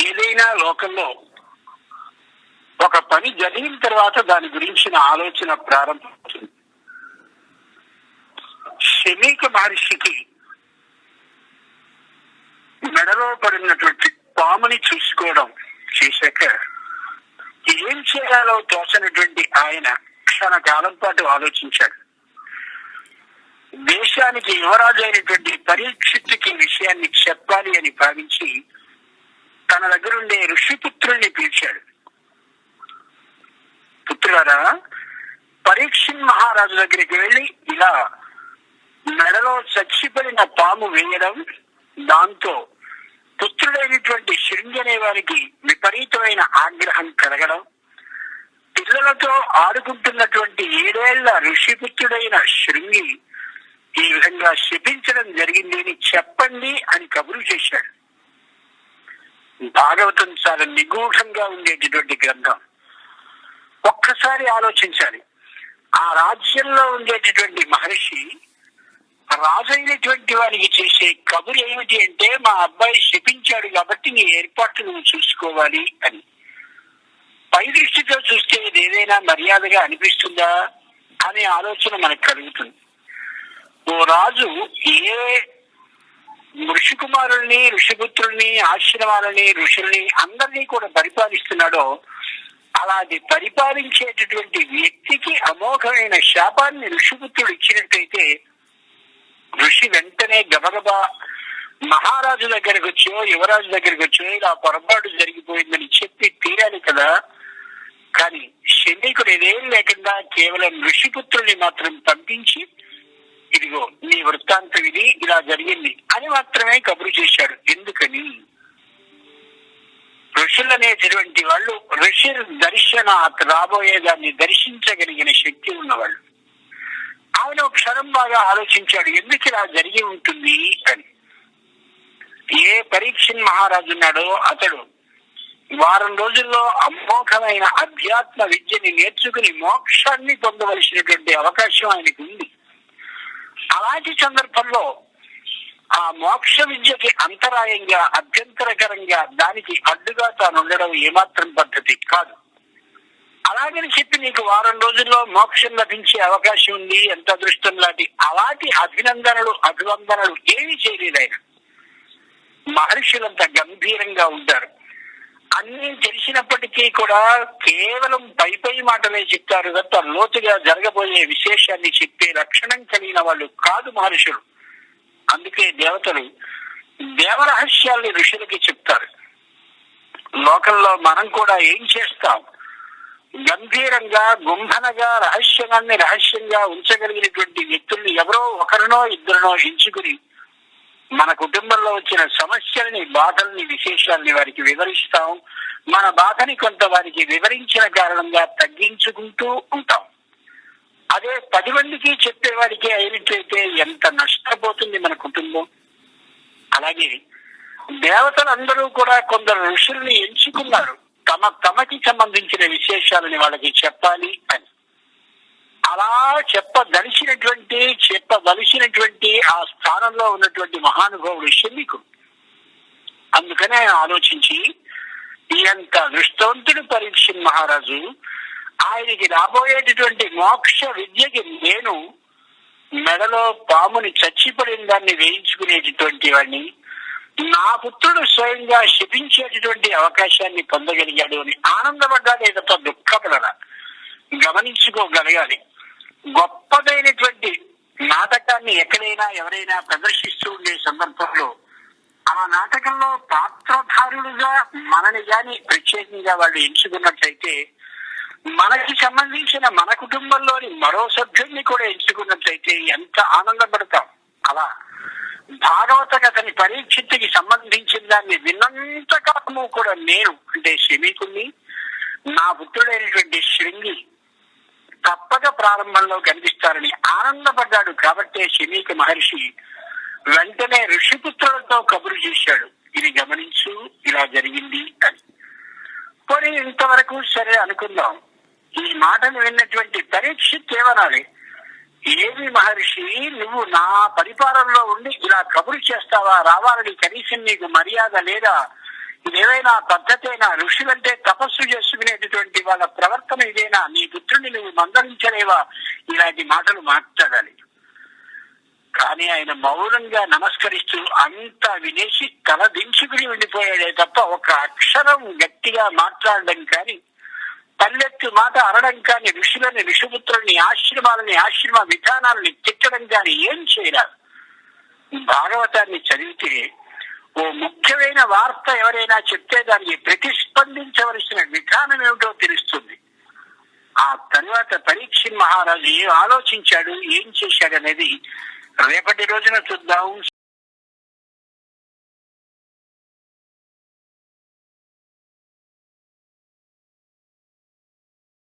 ఏదైనా లోకంలో ఒక పని జరిగిన తర్వాత దాని గురించిన ఆలోచన ప్రారంభమవుతుంది. శమీక మహర్షికి మెడలో పడినటువంటి పాముని చూసుకోవడం చేశాక ఏం చేయాలో తోచనటువంటి ఆయన క్షణకాలం పాటు ఆలోచించాడు. దేశానికి యువరాజు అయినటువంటి పరీక్షిత్తుకి విషయాన్ని చెప్పాలి అని భావించి తన దగ్గరుండే ఋషిపుత్రుల్ని పిలిచాడు. పుత్రులారా, పరీక్షిత్ మహారాజు దగ్గరికి వెళ్లి ఇలా మెడలో చచ్చిపడిన పాము వేయడం, దాంతో పుత్రుడైనటువంటి శృంగి అనే వారికి విపరీతమైన ఆగ్రహం కలగడం, పిల్లలతో ఆడుకుంటున్నటువంటి 7 ఏళ్ల ఋషిపుత్రుడైన శృంగి ఈ విధంగా శపించడం జరిగింది అని చెప్పండి అని కబురు చేశాడు. భాగవతం చాలా నిగూఢంగా ఉండేటటువంటి గ్రంథం. ఒక్కసారి ఆలోచించాలి. ఆ రాజ్యంలో ఉండేటటువంటి మహర్షి రాజు అయినటువంటి వారికి చేసే కబురు ఏమిటి అంటే, మా అబ్బాయి శపించాడు కాబట్టి నీ ఏర్పాట్లు నువ్వు చూసుకోవాలి అని. పై దృష్టితో చూస్తే ఇది ఏదైనా మర్యాదగా అనిపిస్తుందా అనే ఆలోచన మనకు కలుగుతుంది. ఓ రాజు ఏ ఋషికుమారుల్ని, ఋషిపుత్రుల్ని, ఆశ్రమాలని, ఋషుల్ని అందరినీ కూడా పరిపాలిస్తున్నాడో అలాది పరిపాలించేటటువంటి వ్యక్తికి అమోఘమైన శాపాన్ని ఋషిపుత్రుడు ఇచ్చినట్టయితే ఋషి వెంటనే గబగబా మహారాజు దగ్గరకు వచ్చో యువరాజు దగ్గరకు వచ్చో ఇలా పొరపాటు జరిగిపోయిందని చెప్పి తీరాలి కదా. కానీ శమీకుడు ఇదేం లేకుండా కేవలం ఋషిపుత్రుల్ని మాత్రం పంపించి ఇదిగో నీ వృత్తాంతం ఇది, ఇలా జరిగింది అని మాత్రమే కబురు చేశాడు. ఎందుకని? ఋషులు అనేటటువంటి వాళ్ళు ఋషి దర్శనాత్, రాబోయేదాన్ని దర్శించగలిగిన శక్తి ఉన్నవాళ్ళు. ఆయన ఒక క్షణం బాగా ఆలోచించాడు, ఎందుకు ఇలా జరిగి ఉంటుంది అని. ఏ పరీక్షిత్ మహారాజు ఉన్నాడో అతడు వారం రోజుల్లో అమోఘమైన అధ్యాత్మ విద్యని నేర్చుకుని మోక్షాన్ని పొందవలసినటువంటి అవకాశం ఆయనకు ఉంది. అలాంటి సందర్భంలో ఆ మోక్ష విద్యకి అంతరాయంగా, అభ్యంతరకరంగా, దానికి అడ్డుగా తాను ఉండడం ఏమాత్రం పద్ధతి కాదు. అలాగని చెప్పి నీకు వారం రోజుల్లో మోక్షం లభించే అవకాశం ఉంది, ఎంత అదృష్టం లాంటి అలాంటి అభివందనలు ఏమీ చేయలేదు ఆయన. మహర్షులంత గంభీరంగా ఉంటారు. అన్ని తెలిసినప్పటికీ కూడా కేవలం పై మాటలే చెప్తారు తప్ప లోతుగా జరగబోయే విశేషాన్ని చెప్పే లక్షణం కలిగిన వాళ్ళు కాదు మహర్షులు. అందుకే దేవతలు దేవరహస్యాల్ని ఋషులకి చెప్తారు. లోకంలో మనం కూడా ఏం చేస్తాం? గంభీరంగా, గుంభనగా రహస్యంగా ఉంచగలిగినటువంటి వ్యక్తుల్ని ఎవరో ఒకరినో ఇద్దరినో ఎంచుకుని మన కుటుంబంలో వచ్చిన సమస్యల్ని, బాధల్ని, విశేషాల్ని వారికి వివరిస్తాం. మన బాధని కొంత వారికి వివరించిన కారణంగా తగ్గించుకుంటూ ఉంటాం. అదే 10 మందికి చెప్పేవాడికి అయినట్లయితే ఎంత నష్టపోతుంది మన కుటుంబం. అలాగే దేవతలందరూ కూడా కొందరు ఋషుల్ని ఎంచుకున్నారు తమకి సంబంధించిన విశేషాలని వాళ్ళకి చెప్పాలి అని. అలా చెప్పవలసినటువంటి ఆ స్థానంలో ఉన్నటువంటి మహానుభావుడు శమీకుడు. అందుకనే ఆలోచించి ఎంత దృష్టవంతుడు పరీక్షిత్ మహారాజు, ఆయనకి రాబోయేటటువంటి మోక్ష విద్యకి నేను మెడలో పాముని చచ్చిపడిన దాన్ని వేయించుకునేటటువంటి వాడిని, నా పుత్రుడు స్వయంగా శపించేటటువంటి అవకాశాన్ని పొందగలిగాడు అని ఆనందపడ్డాడే తప్ప దుఃఖపడరా. గమనించుకోగలగాలి. గొప్పదైనటువంటి నాటకాన్ని ఎక్కడైనా ఎవరైనా ప్రదర్శిస్తూ ఉండే సందర్భంలో ఆ నాటకంలో పాత్రధారులుగా మనని గాని ప్రత్యేకంగా వాళ్ళు ఎంచుకున్నట్లయితే, మనకి సంబంధించిన మన కుటుంబంలోని మరో సభ్యుల్ని కూడా ఎంచుకున్నట్లయితే ఎంత ఆనందపడతాం. అలా భాగవత కథని పరీక్షిత్తుకి సంబంధించిన దాన్ని విన్నంత కాలము కూడా నేను అంటే శమీకుణ్ణి, నా పుత్రుడైనటువంటి శృంగి తప్పక ప్రారంభంలో కనిపిస్తారని ఆనందపడ్డాడు. కాబట్టే శమీక మహర్షి వెంటనే ఋషిపుత్రులతో కబురు చేశాడు, ఇది గమనించు, ఇలా జరిగింది అని. పోనీ ఇంతవరకు సరే అనుకుందాం. ఈ మాటను విన్నటువంటి పరీక్షిత్ ఏమనాలి? ఏమి మహర్షి, నువ్వు నా పరిపాలనలో ఉండి ఇలా కబురు చేస్తావా? రావాలని కనీసం నీకు మర్యాద లేదా? ఇదేమైనా పద్ధతైనా? ఋషులంటే తపస్సు చేసుకునేటటువంటి వాళ్ళ ప్రవర్తన ఇదేనా? నీ పుత్రుని నువ్వు మందలించలేవా? ఇలాంటి మాటలు మాట్లాడాలి. కానీ ఆయన మౌనంగా నమస్కరిస్తూ అంత వినేసి తల దించుకుని వెళ్ళిపోయాడే తప్ప ఒక అక్షరం గట్టిగా మాట్లాడడం కానీ, పల్లెత్తు మాట అనడం కానీ, ఋషులని, ఋషిపుత్రుల్ని, ఆశ్రమాలని, ఆశ్రమ విధానాలని తిట్టడం కానీ ఏం చేయరాదు. భాగవతాన్ని చదివితే ఓ ముఖ్యమైన వార్త ఎవరైనా చెప్తే దానికి ప్రతిస్పందించవలసిన విధానం ఏమిటో తెలుస్తుంది. ఆ తరువాత పరీక్షిత్ మహారాజు ఏం ఆలోచించాడు, ఏం చేశాడు అనేది రేపటి రోజున చూద్దాం.